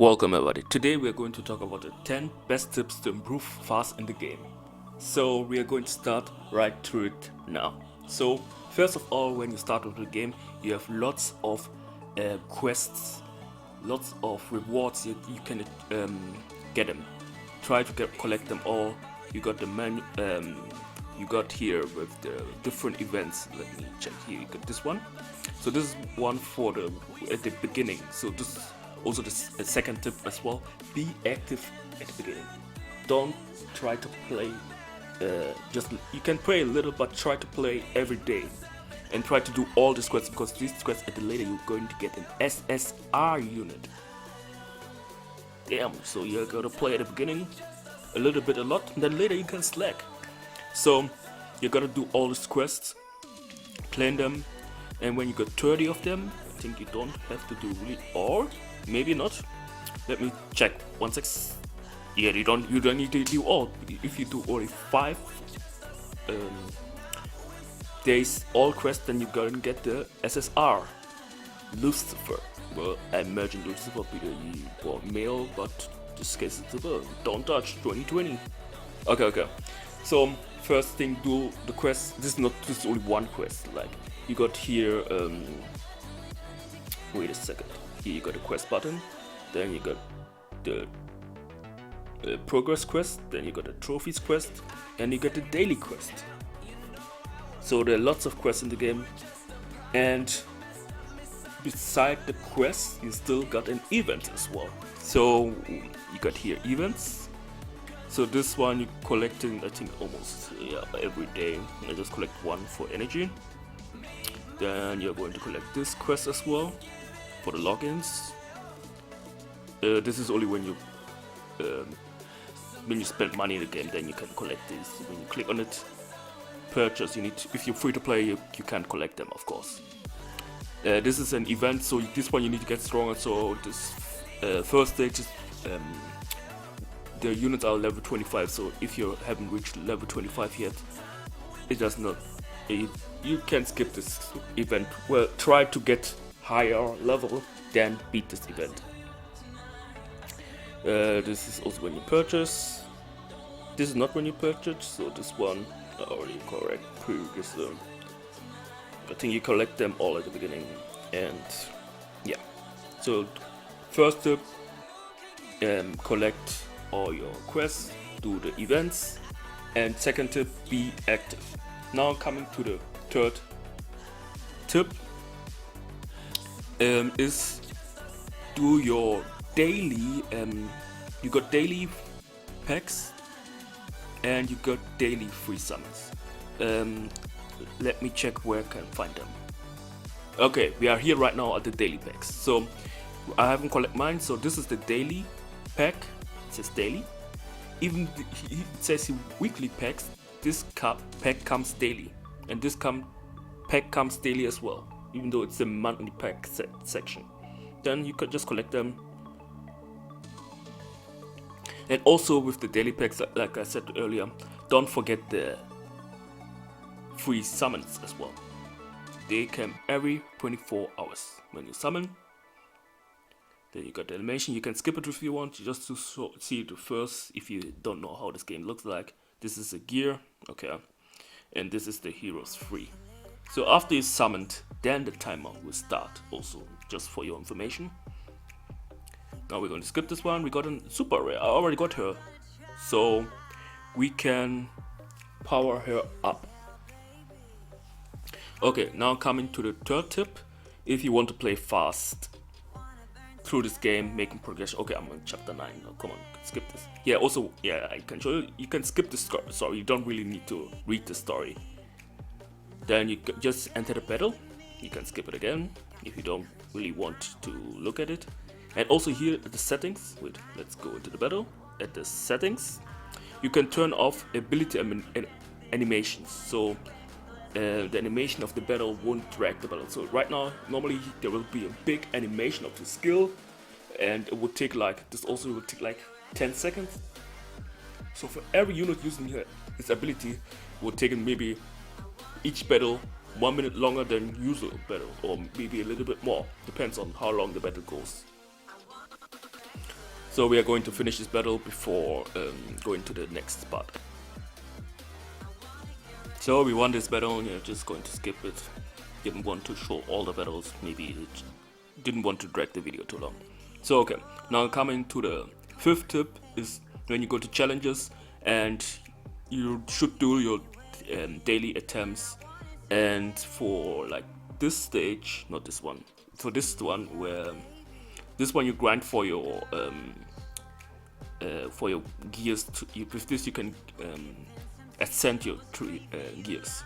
Welcome everybody. Today we are going to talk about the 10 best tips to improve fast in the game. So we are going to start right through it now. So first of all, when you start with the game, you have lots of quests, lots of rewards you can get them. Try to collect them all. You got the menu. You got here with the different events. Let me check here. You got this one. So this is one for at the beginning. So this. Also, the second tip as well: be active at the beginning. Don't try to play. You can play a little, but try to play every day, and try to do all these quests because these quests at the later you're going to get an SSR unit. Damn! So you're gonna play at the beginning a little bit, a lot, and then later you can slack. So you gotta do all these quests, claim them, and when you got 30 of them, I think you don't have to do really all. Maybe not. Let me check. 1 sec. Yeah, you don't need to do all. If you do only 5 days all quests, then you're gonna get the SSR Lucifer. Well, I imagine Lucifer be the male, but this case it's a girl. Don't touch 2020. Okay. So first thing, do the quest. This is only one quest. Like you got here. Wait a second. Here you got the quest button, then you got the progress quest, then you got the trophies quest, and you got the daily quest. So there are lots of quests in the game, and beside the quest, you still got an event as well. So you got here events. So this one you're collecting, I think almost every day. I just collect one for energy. Then you're going to collect this quest as well. For the logins, this is only when you spend money in the game, then you can collect this. When you click on it, purchase. If you're free to play, you can't collect them, of course. This is an event, so this one you need to get stronger. So this first stage is the units are level 25. So if you haven't reached level 25 yet, it does not. You can skip this event. Well, try to get higher level, then beat this event. This is also when you purchase. This is not when you purchase, so this one I already correct previous. I think you collect them all at the beginning, and yeah. So first tip, collect all your quests, do the events, and second tip, be active. Now coming to the third tip. Is do your daily. You got daily packs and you got daily free summons. Let me check where I can find them. Okay, we are here right now at the daily packs. So I haven't collected mine. So this is the daily pack. It says daily. Even it says weekly packs. This pack comes daily, and this pack comes daily as well. Even though it's a monthly pack section, then you could just collect them. And also with the daily packs, like I said earlier, don't forget the free summons as well. They come every 24 hours. When you summon, then you got the animation. You can skip it if you want, just to see it first if you don't know how this game looks like. This is a gear, okay, and this is the heroes free. So after you summoned, then the timer will start, also just for your information. Now we're going to skip this one. We got a super rare. I already got her, so we can power her up. Okay, now coming to the third tip. If you want to play fast through this game, making progression. Okay, I'm on chapter 9. No, come on, skip this. Yeah, also, yeah, I can show you. You can skip the story. You don't really need to read the story. Then you just enter the battle. You can skip it again if you don't really want to look at it. And also here at the settings, wait, let's go into the battle. At the settings, you can turn off ability animations. So the animation of the battle won't drag the battle. So right now, normally there will be a big animation of the skill, and it would take like, this also would take like 10 seconds. So for every unit using its ability, it would take maybe each battle 1 minute longer than usual battle, or maybe a little bit more, depends on how long the battle goes. So we are going to finish this battle before going to the next part. So we won this battle, and you're just going to skip it. Didn't want to show all the battles, maybe it didn't want to drag the video too long. So okay, now coming to the fifth tip is when you go to challenges and you should do your daily attempts, and for like this stage, not this one, for this one where this one you grind for your gears. With this you can ascend your gears.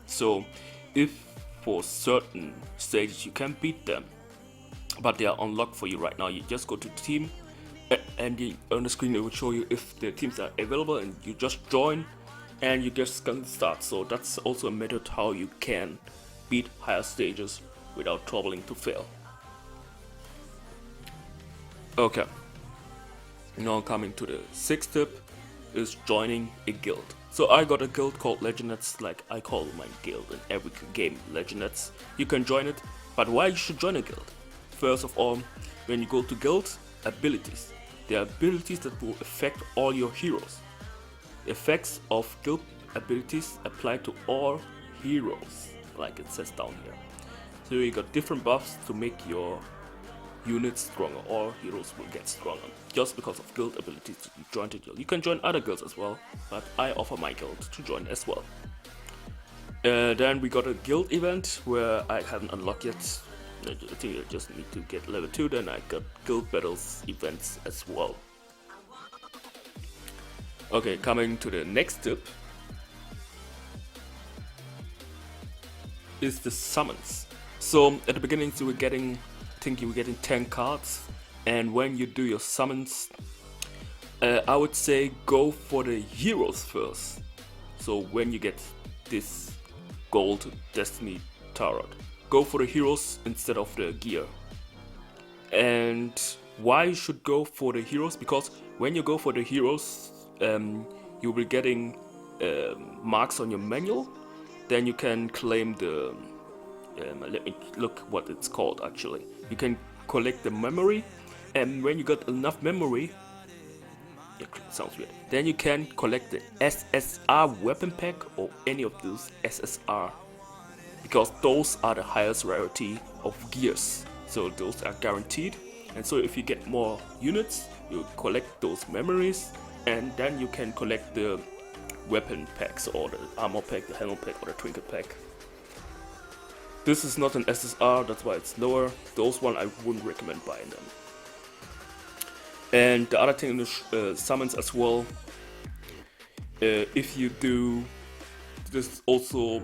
So if for certain stages you can beat them, but they are unlocked for you right now, you just go to team, and on the screen it will show you if the teams are available, and you just join and you just can start. So that's also a method how you can beat higher stages without troubling to fail. Okay, now coming to the sixth tip is joining a guild. So I got a guild called Legendets, like I call my guild in every game Legendets. You can join it, but why you should join a guild? First of all, when you go to guild abilities, there are abilities that will affect all your heroes. Effects of guild abilities apply to all heroes, like it says down here. So you got different buffs to make your units stronger. All heroes will get stronger just because of guild abilities. You join the guild. You can join other guilds as well, but I offer my guild to join as well. Then we got a guild event where I haven't unlocked yet. I think I just need to get level 2. Then I got guild battles events as well. Okay, coming to the next tip is the summons. So at the beginning you were getting, I think you were getting 10 cards, and when you do your summons, I would say go for the heroes first. So when you get this gold Destiny Tarot, go for the heroes instead of the gear. And why you should go for the heroes? Because when you go for the heroes, you'll be getting marks on your manual. Then you can claim the let me look what it's called actually. You can collect the memory, and when you got enough memory, it sounds weird, then you can collect the SSR weapon pack or any of those SSR, because those are the highest rarity of gears, so those are guaranteed. And so if you get more units, you collect those memories, and then you can collect the weapon packs or the armor pack, the helmet pack or the trinket pack. This is not an SSR, that's why it's lower. Those one I wouldn't recommend buying them. And the other thing in the summons as well, if you do, this is also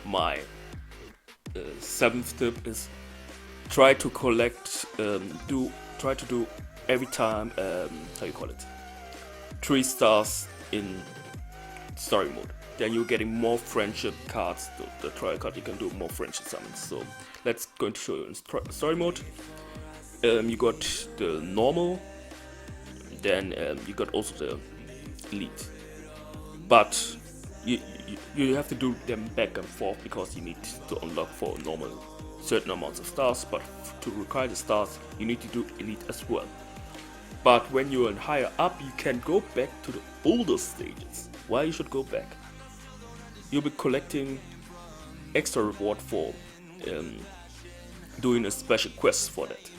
my 7th tip, is try to collect, try to do every time, how you call it, 3 stars in story mode. Then you're getting more friendship cards. The trial card, you can do more friendship summons. So let's going to show you in story mode. You got the normal, then you got also the elite, but you have to do them back and forth because you need to unlock for normal certain amounts of stars, but to require the stars you need to do elite as well. But when you're higher up, you can go back to the older stages. Why you should go back? You'll be collecting extra reward for doing a special quest for that.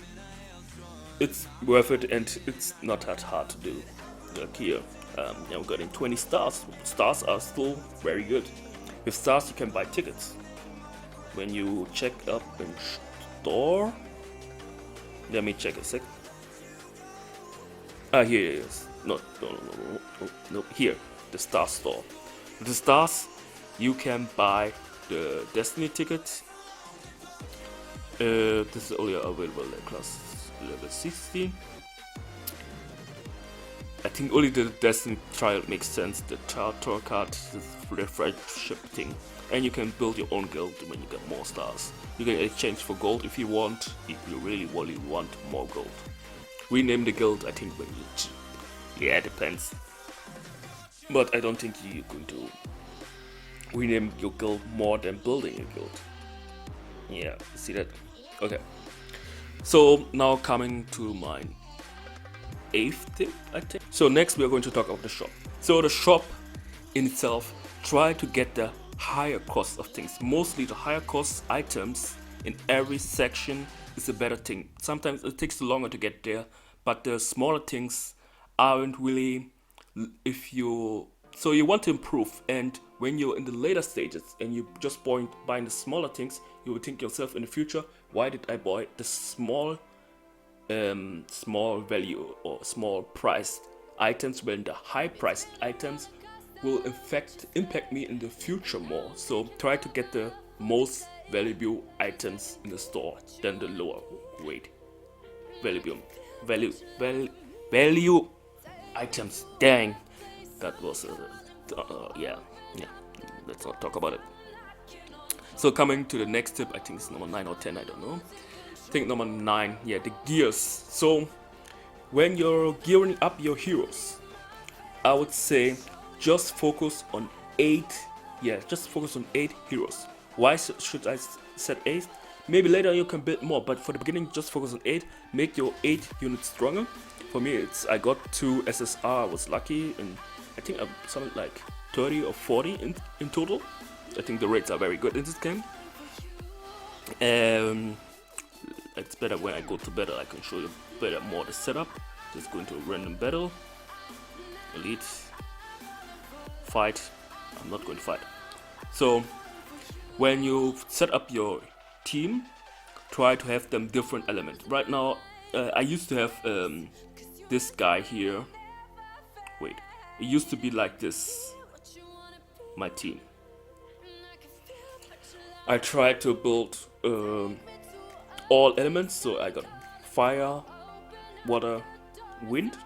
It's worth it, and it's not that hard to do. Like here, I'm getting 20 stars. Stars are still very good. With stars you can buy tickets. When you check up in store, let me check a sec. Ah, here it is. No, here, the star store. With the stars, you can buy the Destiny ticket. This is only available at class level 16. I think only the Destiny trial makes sense. The Tarot card is the friendship thing, and you can build your own guild when you get more stars. You can exchange for gold if you want, if you really want more gold. Rename the guild, I think, when you, yeah, it depends. But I don't think you're going to rename your guild more than building a guild. Yeah, see that? Okay. So now coming to my 8th tip, I think. So next we are going to talk about the shop. So the shop in itself, try to get the higher cost of things. Mostly the higher cost items in every section is a better thing. Sometimes it takes longer to get there, but the smaller things aren't really, if you, so you want to improve, and when you're in the later stages and you just buying the smaller things, you will think yourself in the future, why did I buy the small value or small priced items when the high priced items will impact me in the future more. So try to get the most valuable items in the store than the lower weight value items. Dang, that was yeah. Let's not talk about it. So coming to the next tip, I think it's number 9 or 10, I don't know. I think number 9, yeah, the gears. So when you're gearing up your heroes, I would say just focus on 8. Yeah, just focus on 8 heroes. Why should I set 8? Maybe later you can build more, but for the beginning just focus on 8. Make your 8 units stronger. For me, I got 2 SSR. I was lucky, and I think I'm something like 30 or 40 in total. I think the rates are very good in this game. It's better when I go to battle. I can show you better more the setup. Just go into a random battle. Elite. Fight. I'm not going to fight. So when you set up your team, try to have them different elements. Right now, I used to have this guy here. Wait, it used to be like this. My team. I tried to build all elements, so I got fire, water, wind.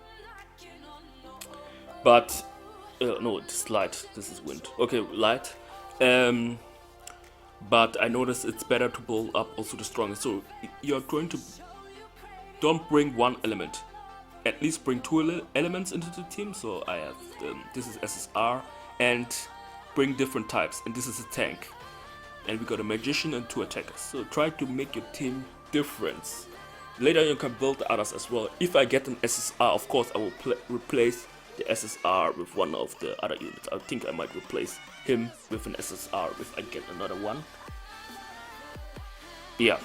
But no, it's light. This is wind. Okay, light. But I noticed it's better to build up also the strongest. So you're going to don't bring one element. At least bring 2 elements into the team. So I have this is SSR, and bring different types. And this is a tank. And we got a magician and 2 attackers. So try to make your team different. Later you can build the others as well. If I get an SSR, of course I will replace the SSR with one of the other units. I think I might replace him with an SSR if I get another one. Yeah.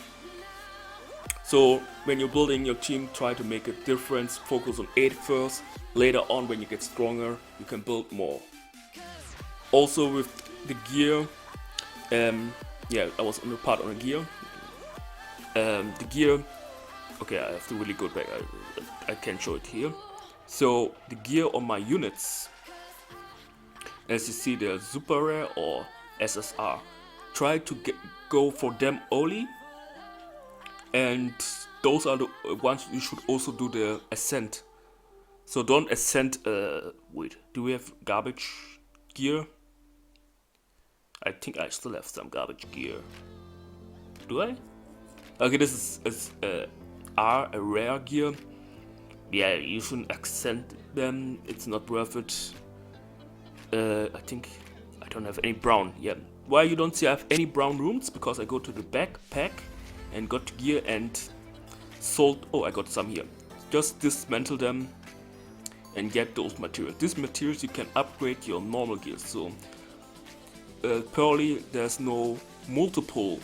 So when you're building your team, try to make a difference. Focus on 8 first. Later on, when you get stronger, you can build more. Also with the gear, yeah, I was on the part on the gear. The gear, okay, I have to really go back. I can show it here. So the gear on my units, as you see, they're super rare or SSR. Try to go for them only, and those are the ones you should also do the ascent. So don't ascend. Wait, do we have garbage gear? I think I still have some garbage gear. Do I? Okay, this is a rare gear. Yeah, you shouldn't accent them. It's not worth it. I think I don't have any brown. Yeah. Why you don't see I have any brown rooms? Because I go to the backpack and got gear and sold. Oh, I got some here. Just dismantle them and get those materials. These materials you can upgrade your normal gear. So purely there's no multiple.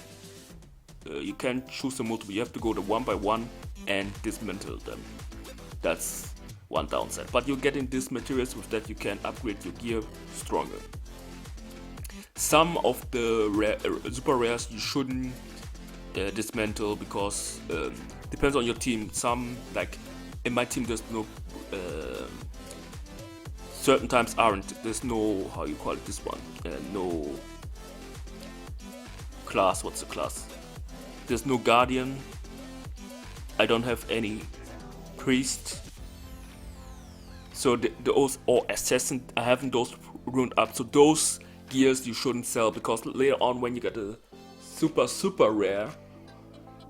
You can't choose a multiple. You have to go to 1 by 1 and dismantle them. That's one downside. But you're getting these materials. With that you can upgrade your gear stronger. Some of the super rares you shouldn't dismantle because depends on your team. Some, like in my team, there's no certain times aren't. There's no, how you call it, this one, no class. What's the class? There's no guardian. I don't have any priest. So those, or assassin, I haven't those ruined up. So those gears you shouldn't sell, because later on when you get a super rare,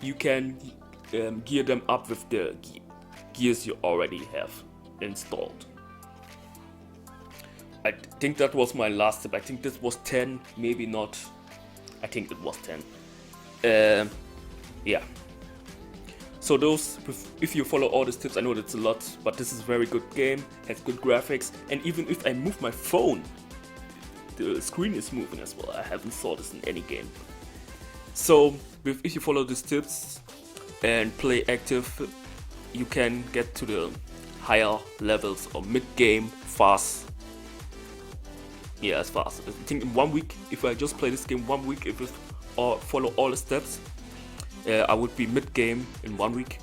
you can gear them up with the gears you already have installed. I think that was my last tip. I think this was 10, maybe not. I think it was 10. Yeah. So if you follow all these tips, I know that's a lot, but this is a very good game, has good graphics, and even if I move my phone, the screen is moving as well. I haven't saw this in any game. So if you follow these tips and play active, you can get to the higher levels or mid-game fast. Yeah, as fast. I think in 1 week, if I just play this game 1 week, if I follow all the steps, I would be mid-game in 1 week.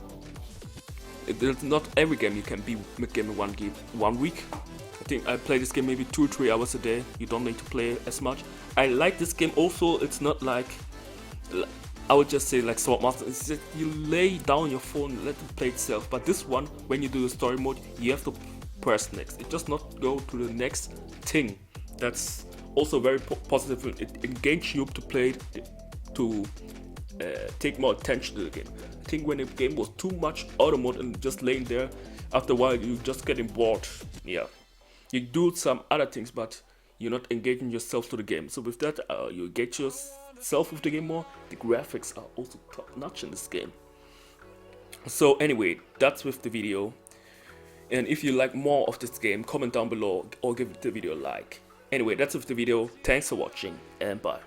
It's not every game you can be mid-game in 1 week. I think I play this game maybe 2 or 3 hours a day. You don't need to play as much. I like this game also. It's not like, I would just say like Sword Master. It's just you lay down your phone and let it play itself. But this one, when you do the story mode, you have to press next. It does not go to the next thing. That's also very positive. It engages you to play to take more attention to the game. I think when the game was too much auto mode and just laying there, after a while you just getting bored. Yeah, you do some other things, but you're not engaging yourself to the game. So with that, you engage yourself with the game more. The graphics are also top notch in this game. So anyway, that's with the video. And if you like more of this game, comment down below or give the video a like. Anyway, that's with the video. Thanks for watching and bye.